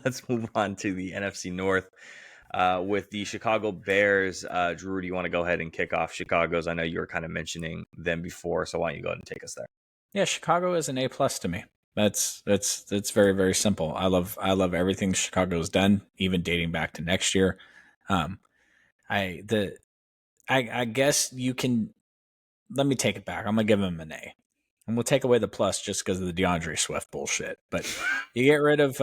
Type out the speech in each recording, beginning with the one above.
let's move on to the NFC North with the Chicago Bears. Drew, do you want to go ahead and kick off Chicago's? I know you were kind of mentioning them before, so why don't you go ahead and take us there? Yeah, Chicago is an A+ to me. That's very, very simple. I love everything Chicago's done, even dating back to next year. I guess you can. Let me take it back. I'm gonna give him an A, and we'll take away the plus just because of the DeAndre Swift bullshit. But you get rid of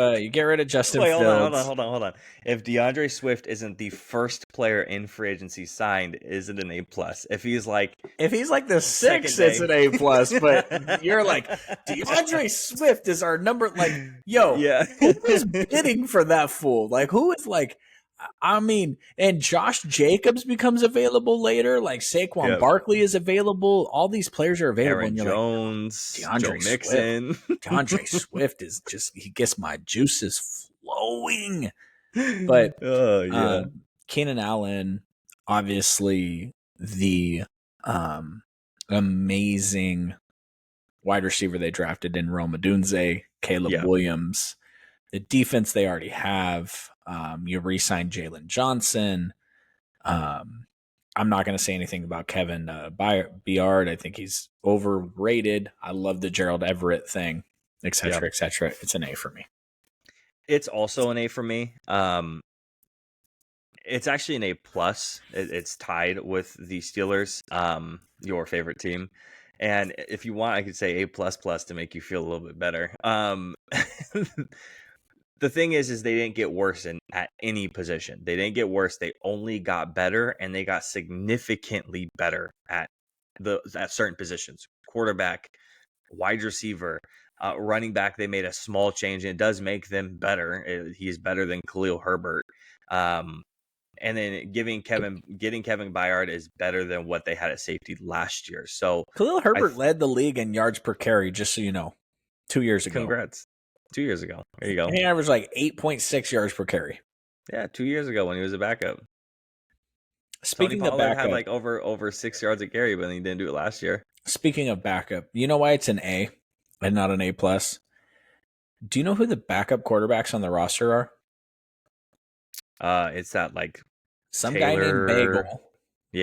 Justin Wait, Fields. hold on. If DeAndre Swift isn't the first player in free agency signed, is it an A+? If he's like the sixth, it's an A+. But you're like, DeAndre Swift is our number. Like, yo, yeah. who is bidding for that fool? Like, who is like? I mean, and Josh Jacobs becomes available later. Like Saquon Barkley is available. All these players are available. Aaron and you're Jones, like, Joe Mixon. DeAndre Swift is he gets my juices flowing. But Keenan Allen, obviously the amazing wide receiver they drafted in Rome Odunze, Caleb Williams. The defense they already have. You re-signed Jalen Johnson. I'm not going to say anything about Kevin Byard. I think he's overrated. I love the Gerald Everett thing, et cetera, et cetera. It's an A for me. It's also an A for me. It's actually an A+. It's tied with the Steelers, your favorite team. And if you want, I could say A++ to make you feel a little bit better. The thing is they didn't get worse at any position. They didn't get worse. They only got better, and they got significantly better at certain positions. Quarterback, wide receiver, running back. They made a small change, and it does make them better. He's better than Khalil Herbert. And then getting Kevin Byard is better than what they had at safety last year. So Khalil Herbert led the league in yards per carry, just so you know, 2 years ago. Congrats. 2 years ago. There you go. And he averaged like 8.6 yards per carry. Yeah, 2 years ago when he was a backup. Speaking of backup, had like over 6 yards a carry, but he didn't do it last year. Speaking of backup, you know why it's an A and not an A+? Do you know who the backup quarterbacks on the roster are? It's that like some Taylor... guy named Bagel,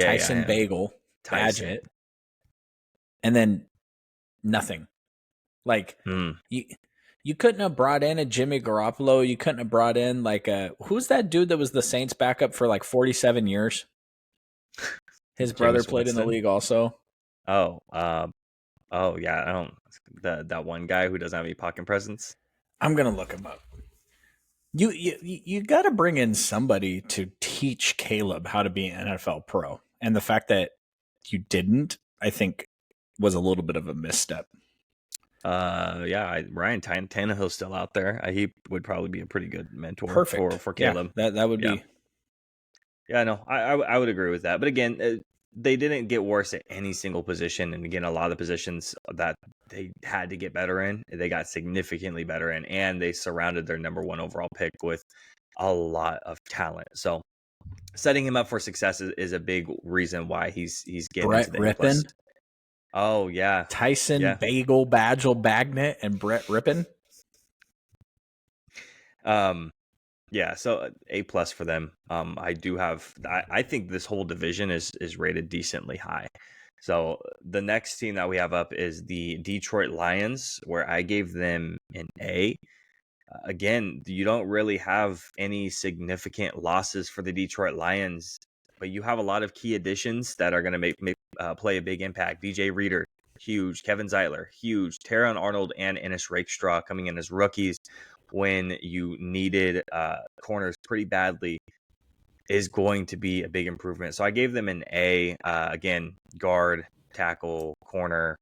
Tyson Bagel, Badgett, and then nothing. Like you couldn't have brought in a Jimmy Garoppolo. You couldn't have brought in like who's that dude that was the Saints backup for like 47 years? His brother played in the league also. Oh yeah. I don't that one guy who doesn't have any pocket presence. I'm gonna look him up. You got to bring in somebody to teach Caleb how to be an NFL pro, and the fact that you didn't, I think, was a little bit of a misstep. Ryan Tannehill's still out there. He would probably be a pretty good mentor for Caleb. Yeah, that would be. Yeah, no, I would agree with that. But again, they didn't get worse at any single position. And again, a lot of the positions that they had to get better in, they got significantly better in. And they surrounded their number one overall pick with a lot of talent. So setting him up for success is a big reason why he's getting Brett into the Rippon. Oh, yeah. Tyson Bagel Bagnett and Brett Rippon. Yeah, so A+ for them. I think this whole division is rated decently high. So the next team that we have up is the Detroit Lions, where I gave them an A. Again, you don't really have any significant losses for the Detroit Lions, but you have a lot of key additions that are going to play a big impact. DJ Reader, huge. Kevin Zeitler, huge. Teron Arnold and Ennis Rakestraw coming in as rookies when you needed corners pretty badly is going to be a big improvement. So I gave them an A. Again, guard, tackle, corner,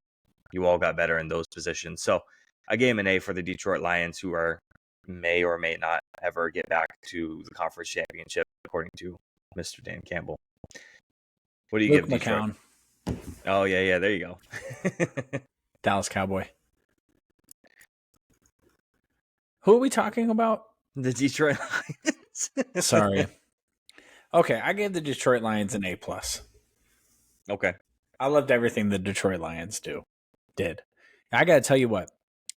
you all got better in those positions. So I gave them an A for the Detroit Lions, who may or may not ever get back to the conference championship, according to Mr. Dan Campbell. What do you give Detroit? McCown. Oh, yeah, there you go. Dallas Cowboy. Who are we talking about? The Detroit Lions. Sorry. Okay, I gave the Detroit Lions an A+. Okay. I loved everything the Detroit Lions did. I got to tell you what.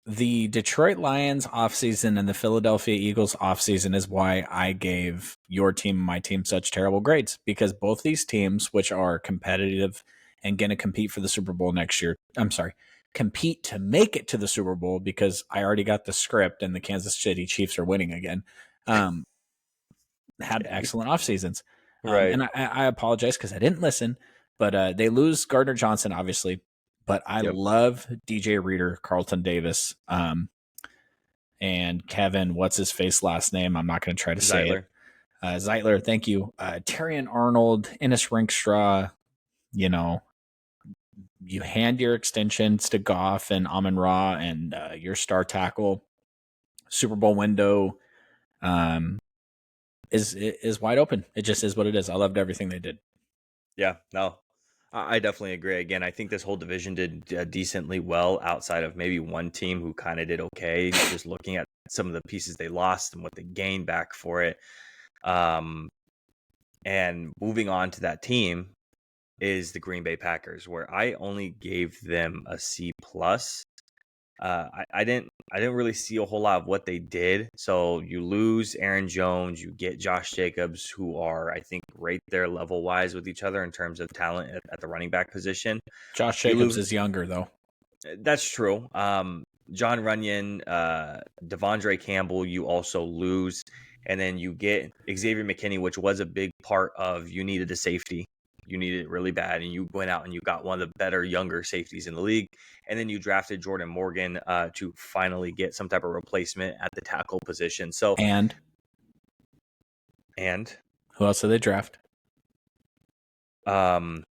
the Detroit Lions offseason and the Philadelphia Eagles offseason is why I gave your team and my team such terrible grades, because both these teams, which are competitive and going to compete for the Super Bowl next year, I'm sorry, compete to make it to the Super Bowl, because I already got the script and the Kansas City Chiefs are winning again, had Okay. excellent off seasons. Right. And I apologize because I didn't listen, but they lose Gardner Johnson, obviously. But I Yep. love DJ Reader, Carlton Davis, and Kevin, what's his face last name? I'm not going to try to say it. Zeitler. Zeitler, thank you. Terrian Arnold, Ennis Rinkstra, you know, you hand your extensions to Goff and Amon Ra and your star tackle. Super Bowl window is wide open. It just is what it is. I loved everything they did. Yeah, no, I definitely agree. Again, I think this whole division did decently well outside of maybe one team who kind of did okay, just looking at some of the pieces they lost and what they gained back for it. And moving on to that team is the Green Bay Packers, where I only gave them a C plus. I didn't really see a whole lot of what they did. So you lose Aaron Jones, you get Josh Jacobs, who are, I think, right there level wise with each other in terms of talent at the running back position. Josh You Jacobs lose. is younger though. That's true. John Runyon, Devondre Campbell, you also lose, and then you get Xavier McKinney, which was a big part of you needed a safety. You needed it really bad, and you went out and you got one of the better younger safeties in the league. And then you drafted Jordan Morgan to finally get some type of replacement at the tackle position. So And who else did they draft? Linebacker.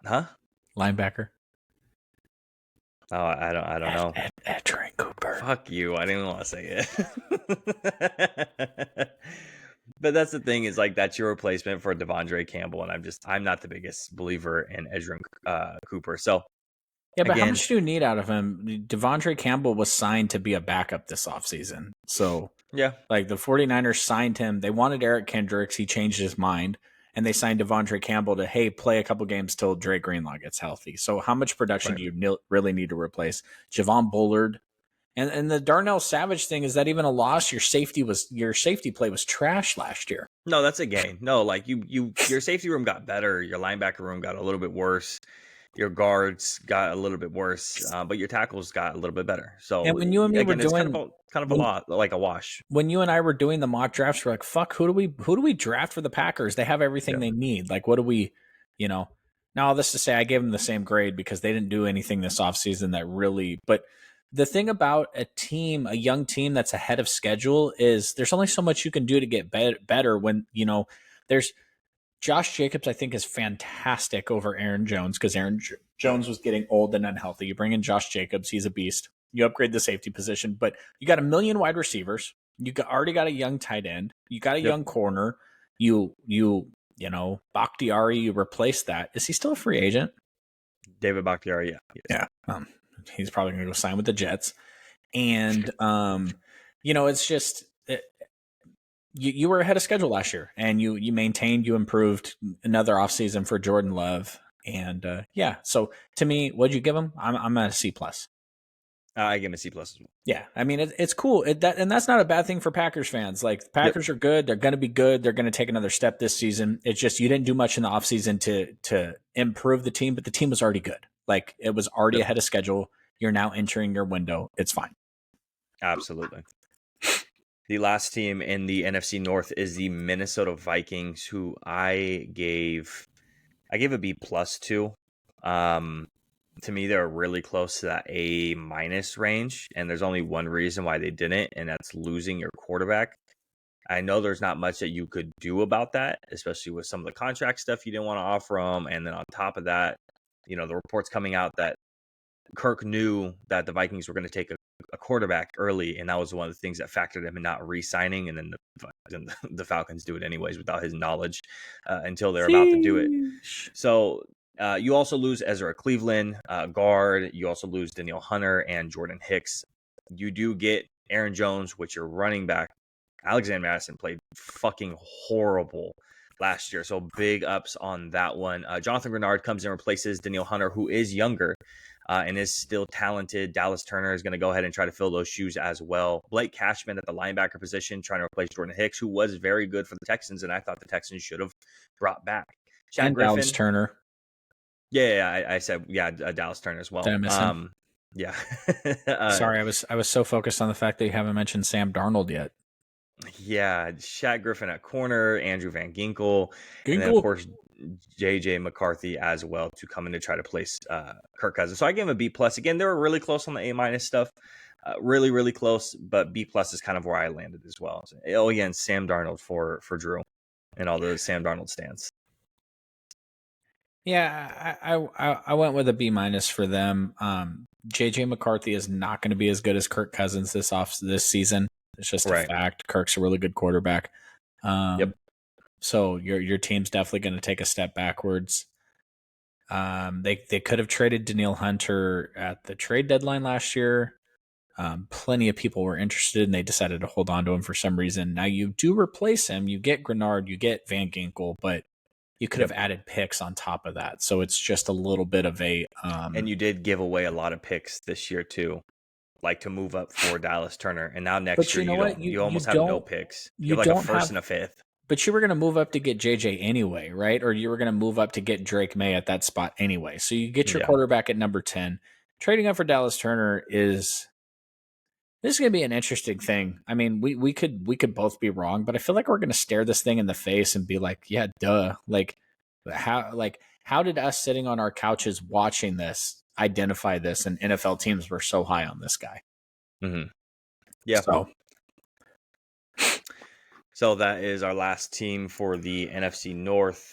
Huh? Linebacker. Oh, I don't know. Edgerrin Cooper. Fuck you. I didn't want to say it. But that's the thing, is like that's your replacement for Devondre Campbell, and I'm not the biggest believer in Edgerrin Cooper. So Yeah, but how again, much do you need out of him? Devondre Campbell was signed to be a backup this offseason. So, yeah, like, the 49ers signed him. They wanted Eric Kendricks. He changed his mind. And they signed Devondre Campbell to, hey, play a couple games till Dre Greenlaw gets healthy. So how much production right. do you really need to replace? Javon Bullard. And the Darnell Savage thing, is that even a loss? Your safety play was trash last year. No, that's a gain. No, like your safety room got better. Your linebacker room got a little bit worse. Your guards got a little bit worse, but your tackles got a little bit better. And So when you and me were again, it's doing kind of a lot, like a wash. when you and I were doing the mock drafts, we're like, fuck, who do we draft for the Packers? They have everything Yeah. they need. Like, what do we, Now, all this to say, I gave them the same grade because they didn't do anything this offseason that really, but the thing about a young team that's ahead of schedule, is there's only so much you can do to get better when, there's Josh Jacobs, I think, is fantastic over Aaron Jones, because Aaron Jones was getting old and unhealthy. You bring in Josh Jacobs, he's a beast. You upgrade the safety position, but you got a million wide receivers. Already got a young tight end. You got a young corner. Bakhtiari, you replace that. Is he still a free agent? David Bakhtiari, yeah. He's probably going to go sign with the Jets. And, it's just, you were ahead of schedule last year, and you maintained, you improved. Another offseason for Jordan Love. And, so to me, what'd you give him? I'm at a C plus. I give him a C plus as well. Yeah, I mean, it's cool. And that's not a bad thing for Packers fans. Like, the Packers are good. They're going to be good. They're going to take another step this season. It's just you didn't do much in the offseason to improve the team, but the team was already good. Like, it was already ahead of schedule. You're now entering your window. It's fine. Absolutely. The last team in the NFC North is the Minnesota Vikings, who I gave a B plus to. To me, they're really close to that A minus range, and there's only one reason why they didn't, and that's losing your quarterback. I know there's not much that you could do about that, especially with some of the contract stuff you didn't want to offer them, and then on top of that, the reports coming out that Kirk knew that the Vikings were going to take a quarterback early, and that was one of the things that factored him in not re-signing, and then the Falcons do it anyways without his knowledge until they're about to do it. So you also lose Ezra Cleveland, guard. You also lose Danielle Hunter and Jordan Hicks. You do get Aaron Jones, which your running back, Alexander Madison, played fucking horrible last year. So big ups on that one. Jonathan Grenard comes in and replaces Danielle Hunter, who is younger. and is still talented. Dallas Turner is going to go ahead and try to fill those shoes as well. Blake Cashman at the linebacker position, trying to replace Jordan Hicks, who was very good for the Texans, and I thought the Texans should have brought back. Shaq And Dallas Griffin. Turner. Yeah, I said, Dallas Turner as well. Did I miss him? Yeah. Sorry, I was so focused on the fact that you haven't mentioned Sam Darnold yet. Yeah, Shaq Griffin at corner, Andrew Van Ginkel, and then of Ginkle. course JJ McCarthy as well to come in to try to place Kirk Cousins. So I gave him a B plus. Again, they were really close on the A minus stuff, really close. But B plus is kind of where I landed as well. So, oh yeah, and Sam Darnold for Drew and all the Sam Darnold stands. Yeah, I went with a B minus for them. JJ McCarthy is not going to be as good as Kirk Cousins this season. It's just a fact. Kirk's a really good quarterback. Yep. So your team's definitely going to take a step backwards. They could have traded Danielle Hunter at the trade deadline last year. Plenty of people were interested, and they decided to hold on to him for some reason. Now you do replace him. You get Grenard, you get Van Ginkel, but you could have added picks on top of that. So it's just a little bit of a and you did give away a lot of picks this year too, like to move up for Dallas Turner. And now next year you almost have no picks. You have like a first and a fifth. But you were going to move up to get JJ anyway, right? Or you were going to move up to get Drake May at that spot anyway. So you get your quarterback at number 10. Trading up for Dallas Turner this is going to be an interesting thing. I mean, we could both be wrong, but I feel like we're going to stare this thing in the face and be like, yeah, duh. How did us sitting on our couches watching this identify this, and NFL teams were so high on this guy? Mm-hmm. Yeah. So that is our last team for the NFC North.